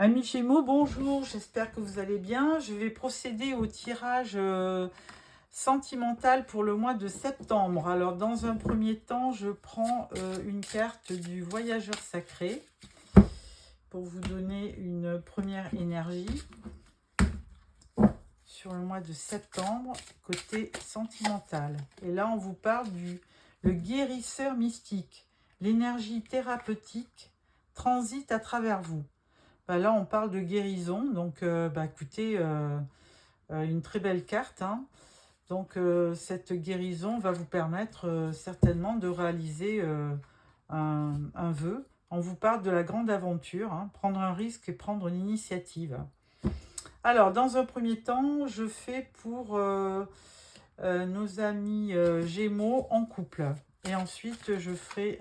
Amis Gémeaux, bonjour, j'espère que vous allez bien. Je vais procéder au tirage sentimental pour le mois de septembre. Alors, dans un premier temps, je prends une carte du voyageur sacré pour vous donner une première énergie sur le mois de septembre, côté sentimental. Et là, on vous parle le guérisseur mystique. L'énergie thérapeutique transite à travers vous. Là, on parle de guérison, donc écoutez, une très belle carte, hein. Donc, cette guérison va vous permettre certainement de réaliser un vœu. On vous parle de la grande aventure, hein, prendre un risque et prendre une initiative. Alors, dans un premier temps, je fais pour nos amis Gémeaux en couple. Et ensuite, je ferai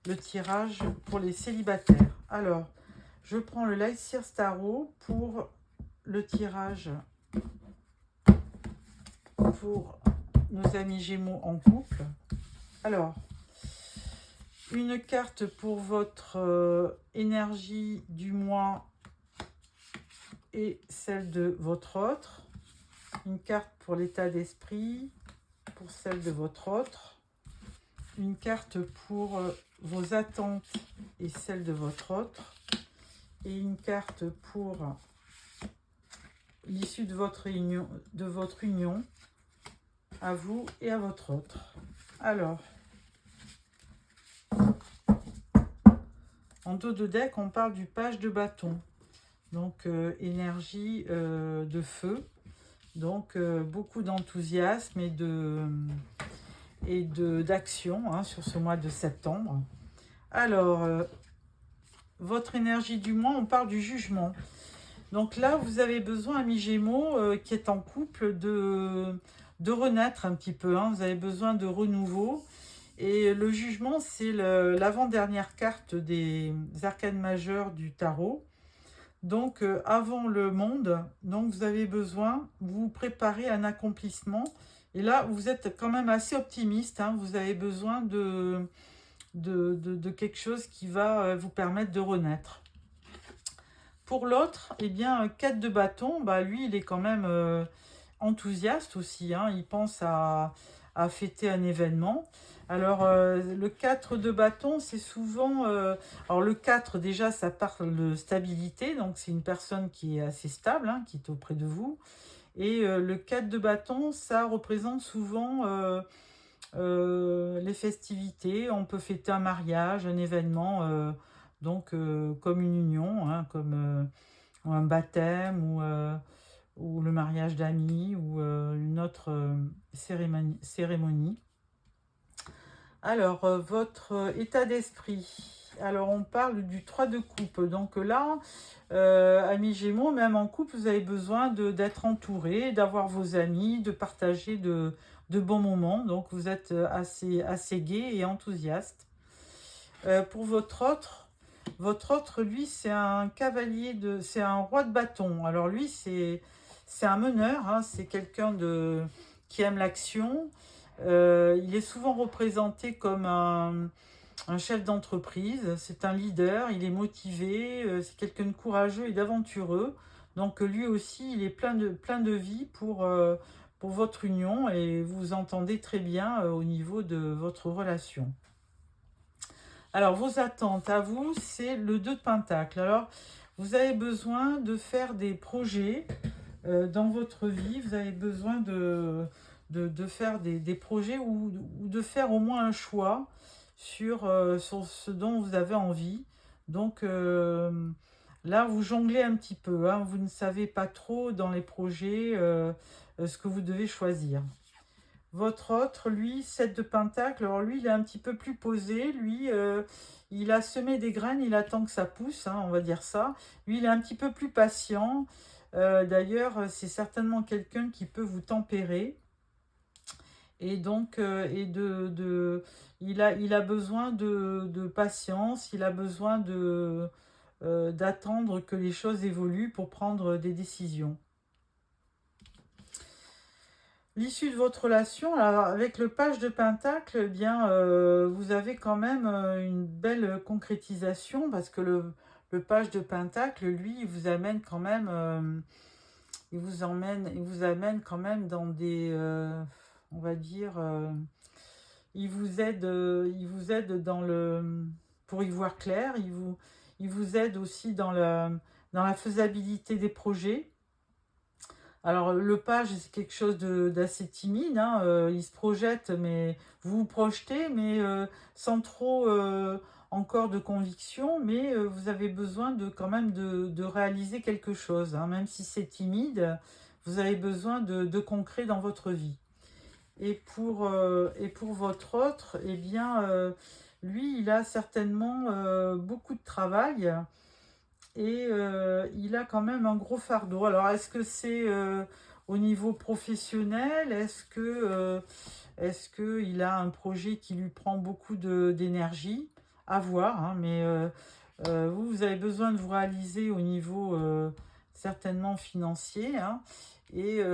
le tirage pour les célibataires. Alors, je prends le Light Seer Tarot pour le tirage pour nos amis Gémeaux en couple. Alors, une carte pour votre énergie du mois et celle de votre autre. Une carte pour l'état d'esprit pour celle de votre autre. Une carte pour vos attentes et celle de votre autre. Et une carte pour l'issue de votre union, à vous et à votre autre. Alors, en dos de deck, on parle du page de bâton. Donc, énergie de feu. Donc, beaucoup d'enthousiasme et d'action hein, sur ce mois de septembre. Alors, votre énergie du mois, on parle du jugement. Donc là, vous avez besoin, ami Gémeaux, qui est en couple, de renaître un petit peu. Hein. Vous avez besoin de renouveau. Et le jugement, c'est l'avant-dernière carte des arcanes majeures du tarot. Donc, avant le monde, donc vous avez besoin, vous préparez un accomplissement. Et là, vous êtes quand même assez optimiste. Hein. Vous avez besoin de quelque chose qui va vous permettre de renaître. Pour l'autre, eh bien, 4 de bâton, lui, il est quand même enthousiaste aussi. Hein, il pense à fêter un événement. Alors, le 4 de bâton, c'est souvent... alors, le 4, déjà, ça parle de stabilité. Donc, c'est une personne qui est assez stable, hein, qui est auprès de vous. Et le 4 de bâton, ça représente souvent les festivités. On peut fêter un mariage, un événement... donc, comme une union, hein, comme un baptême ou le mariage d'amis ou une autre cérémonie. Alors, votre état d'esprit. Alors, on parle du 3 de coupe. Donc là, amis Gémeaux, même en couple, vous avez besoin d'être entouré, d'avoir vos amis, de partager de bons moments. Donc, vous êtes assez gai et enthousiaste. Pour votre autre, lui, c'est un cavalier c'est un roi de bâton. Alors lui, c'est un meneur, hein, c'est quelqu'un qui aime l'action. Il est souvent représenté comme un chef d'entreprise. C'est un leader, il est motivé, c'est quelqu'un de courageux et d'aventureux. Donc lui aussi, il est plein de vie pour votre union et vous vous entendez très bien au niveau de votre relation. Alors, vos attentes à vous, c'est le 2 de Pentacle. Alors, vous avez besoin de faire des projets dans votre vie. Vous avez besoin de faire des projets ou de faire au moins un choix sur ce dont vous avez envie. Donc, là, vous jonglez un petit peu. Hein. Vous ne savez pas trop dans les projets ce que vous devez choisir. Votre autre, lui, 7 de Pentacle, alors lui, il est un petit peu plus posé. Lui, il a semé des graines, il attend que ça pousse, hein, on va dire ça. Lui, il est un petit peu plus patient. D'ailleurs, c'est certainement quelqu'un qui peut vous tempérer. Et donc, il a besoin de patience, il a besoin d'attendre que les choses évoluent pour prendre des décisions. L'issue de votre relation, alors avec le page de Pentacle, eh bien, vous avez quand même une belle concrétisation parce que le le page de Pentacle, lui, il vous amène quand même, il vous amène quand même dans des, on va dire, il vous aide dans le, pour y voir clair, il vous aide aussi dans la faisabilité des projets. Alors, le page, c'est quelque chose d'assez timide, hein, il se projette, mais vous vous projetez, mais sans trop encore de conviction, mais vous avez besoin quand même de réaliser quelque chose, hein, même si c'est timide, vous avez besoin de concret dans votre vie. Et pour votre autre, eh bien, lui, il a certainement beaucoup de travail et il a quand même un gros fardeau. Alors, est-ce que c'est au niveau professionnel? Est-ce que il a un projet qui lui prend beaucoup d'énergie? À voir, hein, mais vous, vous avez besoin de vous réaliser au niveau certainement financier, hein, et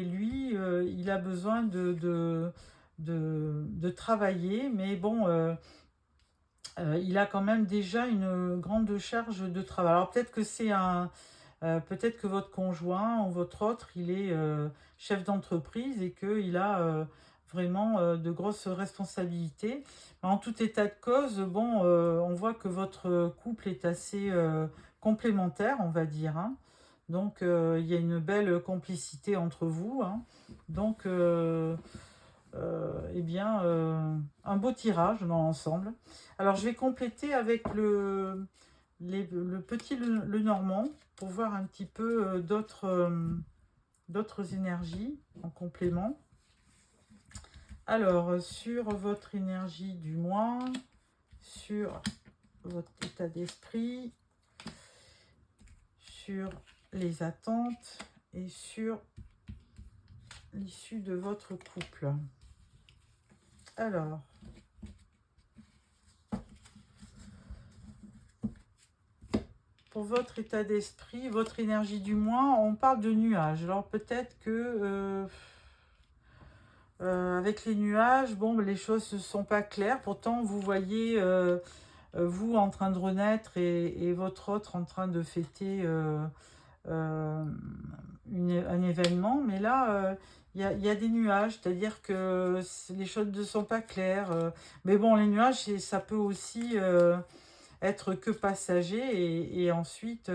lui, il a besoin de travailler, mais bon, il a quand même déjà une grande charge de travail. Alors peut-être que peut-être que votre conjoint ou votre autre, il est chef d'entreprise et qu'il a vraiment de grosses responsabilités. En tout état de cause, bon, on voit que votre couple est assez complémentaire, on va dire, hein. Donc il y a une belle complicité entre vous, hein. Donc eh bien, un beau tirage dans l'ensemble. Alors, je vais compléter avec le petit le normand pour voir un petit peu d'autres énergies en complément. Alors, sur votre énergie du mois, sur votre état d'esprit, sur les attentes et sur l'issue de votre couple. Alors, pour votre état d'esprit, votre énergie du mois, on parle de nuages. Alors peut-être que avec les nuages, bon, les choses ne sont pas claires. Pourtant, vous voyez vous en train de renaître et votre autre en train de fêter un événement. Mais là, il y a des nuages, c'est-à-dire que les choses ne sont pas claires. Mais bon, les nuages, ça peut aussi être que passager et ensuite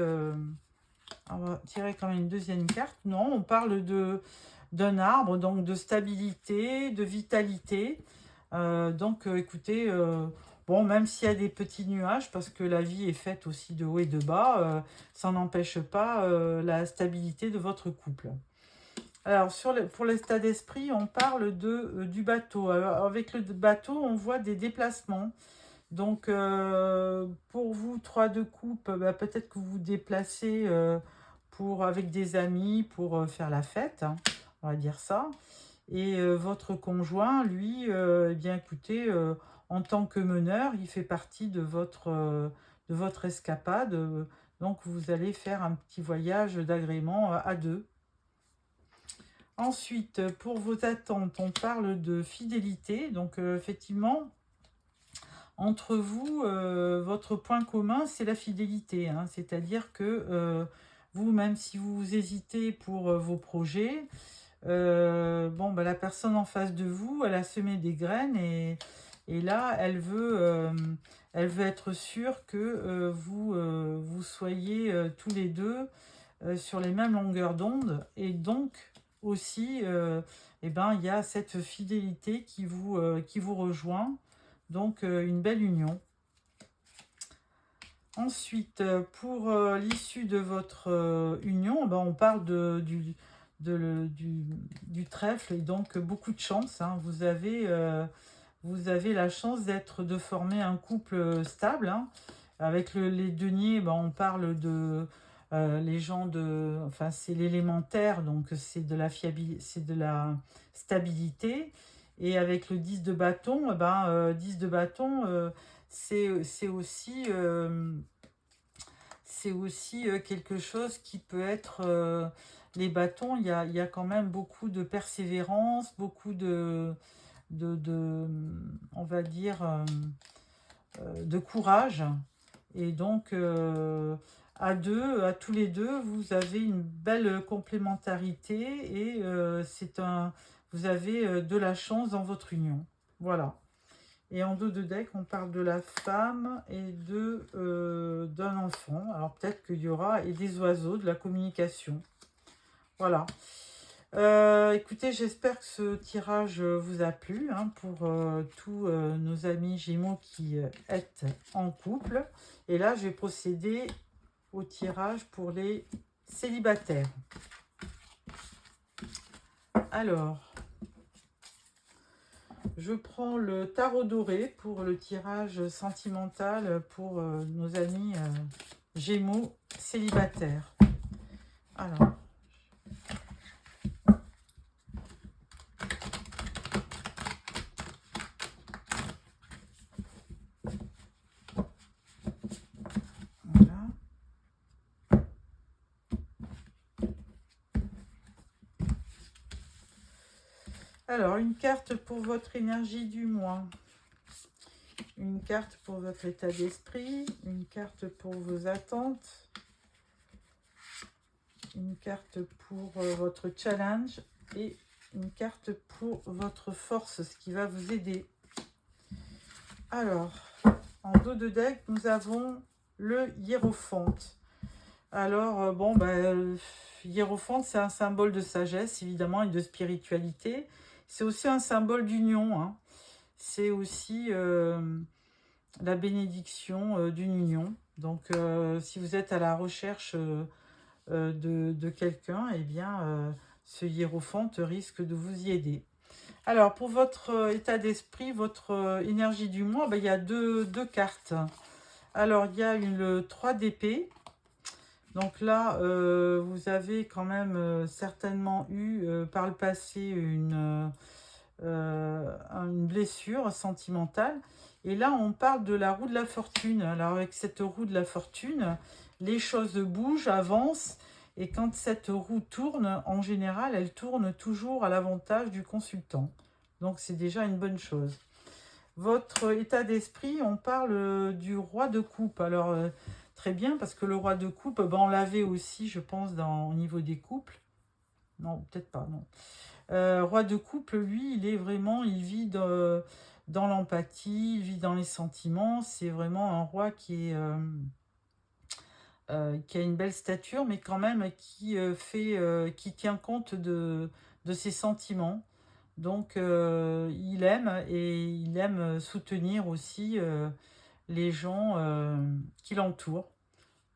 on va tirer quand même une deuxième carte. Non, on parle d'un arbre, donc de stabilité, de vitalité. Donc écoutez, bon, même s'il y a des petits nuages, parce que la vie est faite aussi de haut et de bas, ça n'empêche pas la stabilité de votre couple. Alors, pour l'état d'esprit, on parle du bateau. Alors, avec le bateau, on voit des déplacements. Donc, pour vous, 3 de coupe, bah, peut-être que vous vous déplacez avec des amis pour faire la fête, hein, on va dire ça. Et votre conjoint, lui, eh bien, écoutez, en tant que meneur, il fait partie de votre escapade. Donc, vous allez faire un petit voyage d'agrément à deux. Ensuite, pour vos attentes, on parle de fidélité. Donc, effectivement, entre vous, votre point commun, c'est la fidélité, hein. C'est-à-dire que vous, même si vous hésitez pour vos projets, bon, bah, la personne en face de vous, elle a semé des graines et là, elle veut être sûre que vous soyez tous les deux sur les mêmes longueurs d'onde. Et donc, aussi, eh ben, il y a cette fidélité qui vous rejoint. Donc, une belle union. Ensuite, pour l'issue de votre union, ben, on parle du trèfle et donc beaucoup de chance, hein. Vous avez la chance de former un couple stable, hein. Avec les deniers, ben, on parle de les gens enfin c'est l'élémentaire, donc c'est de la fiabilité, c'est de la stabilité. Et avec le 10 de bâton, 10 de bâton, c'est aussi quelque chose qui peut être les bâtons, il y a quand même beaucoup de persévérance, beaucoup on va dire, de courage. Et donc, à deux, à tous les deux, vous avez une belle complémentarité et vous avez de la chance dans votre union. Voilà. Et en dos de deck, on parle de la femme et d'un enfant. Alors peut-être qu'il y aura et des oiseaux, de la communication. Voilà. Écoutez, j'espère que ce tirage vous a plu pour tous nos amis Gémeaux qui êtes en couple. Et là, je vais procéder au tirage pour les célibataires. Alors, je prends le tarot doré pour le tirage sentimental pour nos amis Gémeaux célibataires. Alors, voilà. Alors, une carte pour votre énergie du mois. Une carte pour votre état d'esprit, une carte pour vos attentes, une carte pour votre challenge et une carte pour votre force, ce qui va vous aider. Alors, en dos de deck, nous avons le hiérophante. Alors, hiérophante, c'est un symbole de sagesse, évidemment, et de spiritualité. C'est aussi un symbole d'union, C'est aussi la bénédiction d'une union. Donc, si vous êtes à la recherche de quelqu'un, eh bien, ce hiérophante risque de vous y aider. Alors, pour votre état d'esprit, votre énergie du mois, il y a deux cartes. Alors, il y a le 3 d'épée. Donc là, vous avez quand même certainement eu par le passé une blessure sentimentale. Et là, on parle de la roue de la fortune. Alors, avec cette roue de la fortune, les choses bougent, avancent. Et quand cette roue tourne, en général, elle tourne toujours à l'avantage du consultant. Donc, c'est déjà une bonne chose. Votre état d'esprit, on parle du roi de coupe. Alors, très bien, parce que le roi de coupe, on l'avait aussi, je pense, au niveau des couples. Non, peut-être pas, non. Roi de couple, lui, il vit dans l'empathie, il vit dans les sentiments. C'est vraiment un roi qui a une belle stature, mais quand même qui tient compte de ses sentiments. Donc, il aime soutenir aussi les gens qui l'entourent.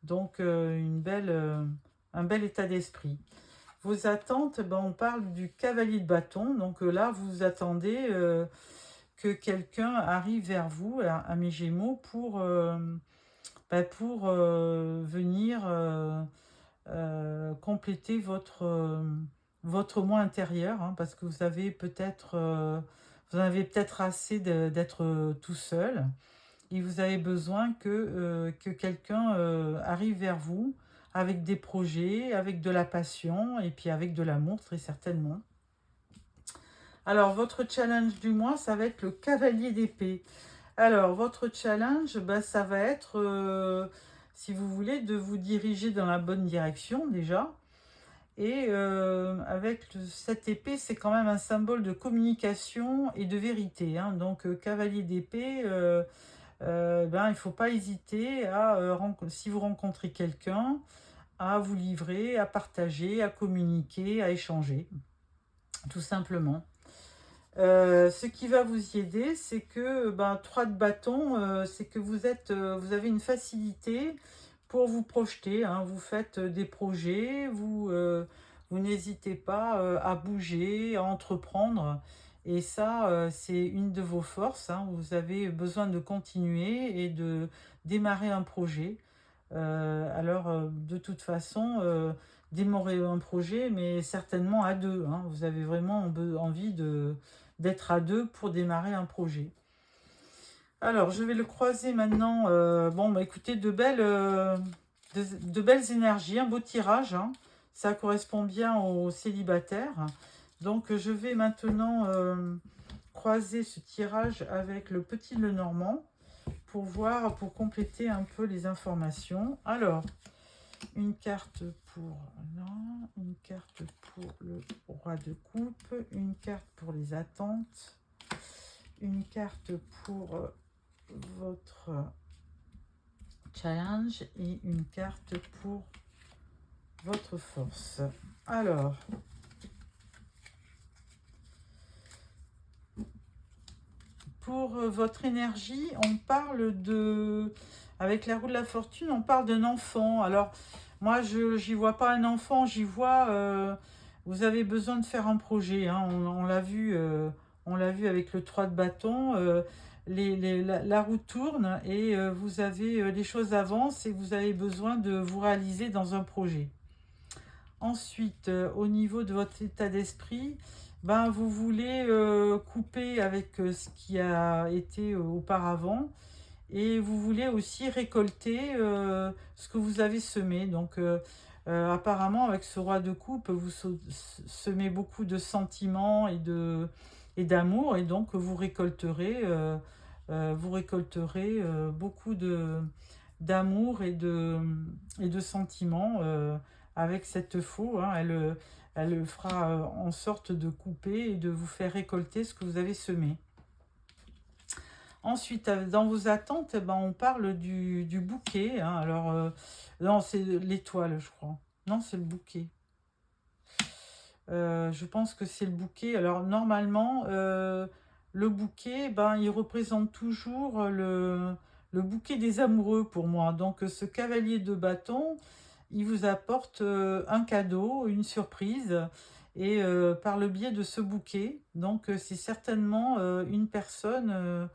Donc, un bel état d'esprit. Vos attentes, on parle du cavalier de bâton. Donc là, vous attendez que quelqu'un arrive vers vous, à mes Gémeaux, pour venir compléter votre moi intérieur, parce que vous avez peut-être assez d'être tout seul et vous avez besoin que quelqu'un arrive vers vous avec des projets, avec de la passion et puis avec de l'amour très certainement. Alors votre challenge du mois, ça va être le cavalier d'épée. Alors votre challenge, ça va être, si vous voulez, de vous diriger dans la bonne direction déjà. Et avec cette épée, c'est quand même un symbole de communication et de vérité. Donc cavalier d'épée, il ne faut pas hésiter si vous rencontrez quelqu'un, à vous livrer, à partager, à communiquer, à échanger, tout simplement. Ce qui va vous y aider, c'est que 3 de bâton, c'est que vous avez une facilité pour vous projeter. Vous faites des projets, vous n'hésitez pas à bouger, à entreprendre. Et ça, c'est une de vos forces. Vous avez besoin de continuer et de démarrer un projet. De toute façon, démarrer un projet, mais certainement à deux. Vous avez vraiment envie d'être à deux pour démarrer un projet. Alors, je vais le croiser maintenant. Écoutez, de belles énergies, un beau tirage. Ça correspond bien aux célibataires. Donc, je vais maintenant croiser ce tirage avec le petit Lenormand pour voir, pour compléter un peu les informations. Alors, une carte pour là, une carte pour le roi de coupe, une carte pour les attentes, une carte pour votre challenge et une carte pour votre force. Alors, pour votre énergie, on parle de, avec la roue de la fortune, on parle d'un enfant. Alors, moi, je n'y vois pas un enfant, j'y vois, vous avez besoin de faire un projet. Hein. On l'a vu, avec le 3 de bâton. La roue tourne et vous avez les choses avancent et vous avez besoin de vous réaliser dans un projet. Ensuite, au niveau de votre état d'esprit, ben, vous voulez couper avec ce qui a été auparavant et vous voulez aussi récolter ce que vous avez semé. Donc, apparemment, avec ce roi de coupe, vous semez beaucoup de sentiments et d'amour et donc vous récolterez, beaucoup d'amour et de sentiments avec cette faux. Hein. Elle fera en sorte de couper et de vous faire récolter ce que vous avez semé. Ensuite, dans vos attentes, eh ben, on parle du bouquet. Hein. Alors, non, c'est l'étoile, je crois. Non, c'est le bouquet. Je pense que c'est le bouquet. Alors, normalement, le bouquet, ben, il représente toujours le bouquet des amoureux pour moi. Donc, ce cavalier de bâton, il vous apporte un cadeau, une surprise, et par le biais de ce bouquet. Donc, c'est certainement une personne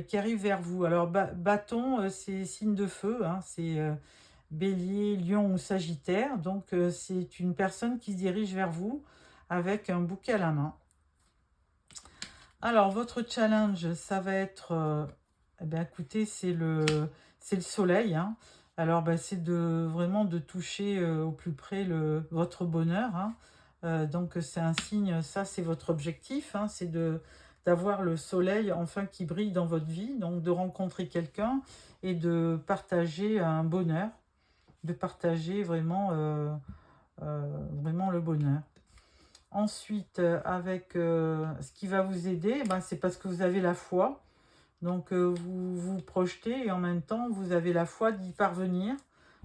qui arrive vers vous. Alors, bâton, c'est signe de feu, hein, c'est bélier, lion ou sagittaire. Donc, c'est une personne qui se dirige vers vous avec un bouquet à la main. Alors, votre challenge, ça va être, eh bien, écoutez, c'est le soleil. Hein. Alors, c'est vraiment de toucher au plus près votre bonheur. Hein. Donc, c'est un signe, ça, c'est votre objectif. Hein, c'est d'avoir le soleil enfin qui brille dans votre vie. Donc, de rencontrer quelqu'un et de partager un bonheur. De partager vraiment le bonheur. Ensuite, avec ce qui va vous aider, c'est parce que vous avez la foi. Donc, vous vous projetez et en même temps, vous avez la foi d'y parvenir.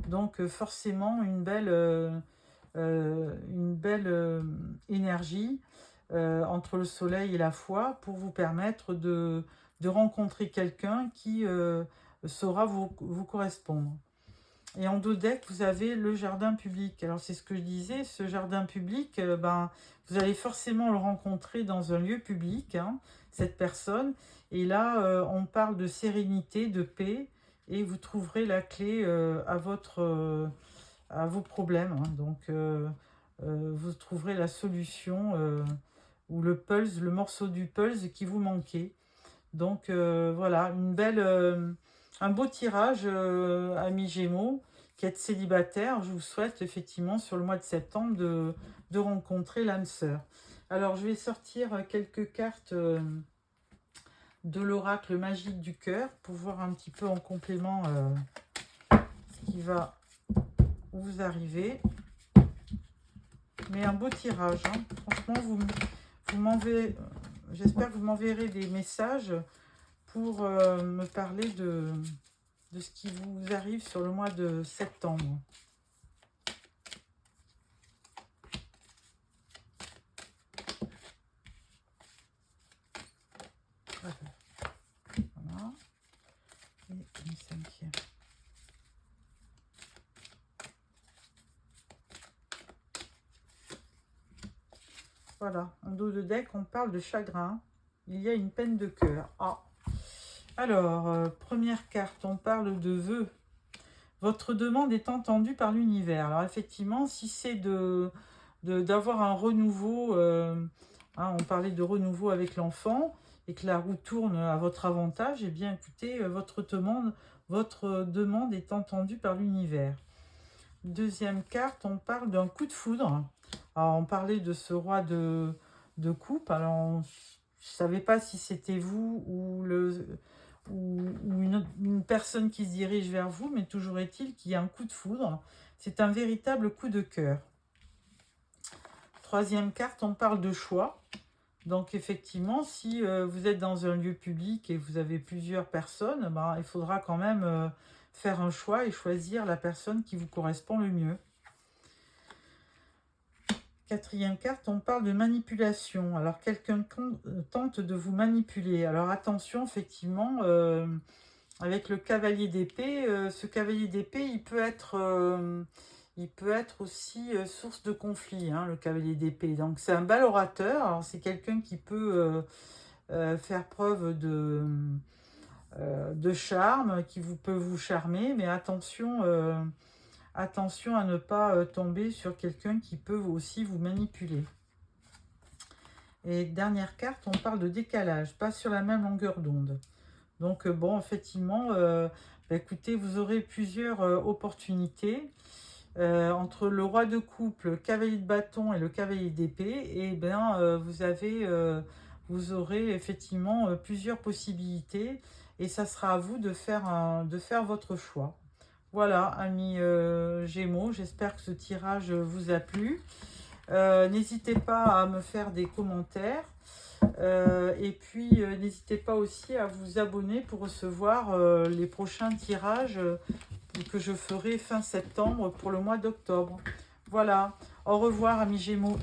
Donc, forcément, une belle énergie entre le soleil et la foi pour vous permettre de rencontrer quelqu'un qui saura vous correspondre. Et en dos deck, vous avez le jardin public. Alors, c'est ce que je disais, ce jardin public, vous allez forcément le rencontrer dans un lieu public, hein, cette personne. Et là, on parle de sérénité, de paix, et vous trouverez la clé à vos problèmes. Hein. Donc, vous trouverez la solution ou le pulse, le morceau du pulse qui vous manquait. Donc, voilà, un beau tirage, amis Gémeaux, qui êtes célibataire. Je vous souhaite effectivement sur le mois de septembre de rencontrer l'âme sœur. Alors, je vais sortir quelques cartes de l'oracle magique du cœur pour voir un petit peu en complément ce qui va vous arriver. Mais un beau tirage. Hein. Franchement, j'espère que vous m'enverrez des messages pour me parler de ce qui vous arrive sur le mois de septembre. Voilà. Et une cinquième. Voilà, en dos de deck, on parle de chagrin. Il y a une peine de cœur. Ah. Alors, première carte, on parle de vœux. Votre demande est entendue par l'univers. Alors, effectivement, si c'est d'avoir un renouveau, on parlait de renouveau avec l'enfant, et que la roue tourne à votre avantage, eh bien, écoutez, votre demande est entendue par l'univers. Deuxième carte, on parle d'un coup de foudre. Alors, on parlait de ce roi de coupe. Alors, je ne savais pas si c'était vous ou ou une personne qui se dirige vers vous, mais toujours est-il qu'il y a un coup de foudre. C'est un véritable coup de cœur. Troisième carte, on parle de choix. Donc effectivement, si vous êtes dans un lieu public et vous avez plusieurs personnes, ben, il faudra quand même faire un choix et choisir la personne qui vous correspond le mieux. Quatrième carte, on parle de manipulation. Alors, quelqu'un tente de vous manipuler. Alors, attention, effectivement, avec le cavalier d'épée, ce cavalier d'épée, il peut être aussi source de conflit, hein, le cavalier d'épée. Donc, c'est un bel orateur. Alors, c'est quelqu'un qui peut faire preuve de charme, peut vous charmer, mais attention... attention à ne pas tomber sur quelqu'un qui peut aussi vous manipuler. Et dernière carte, on parle de décalage, pas sur la même longueur d'onde. Donc bon, effectivement, écoutez, vous aurez plusieurs opportunités. Entre le roi de coupe, le cavalier de bâton et le cavalier d'épée, et bien vous aurez effectivement plusieurs possibilités et ça sera à vous de faire votre choix. Voilà, amis Gémeaux, j'espère que ce tirage vous a plu. N'hésitez pas à me faire des commentaires. Et puis, n'hésitez pas aussi à vous abonner pour recevoir les prochains tirages que je ferai fin septembre pour le mois d'octobre. Voilà, au revoir, amis Gémeaux.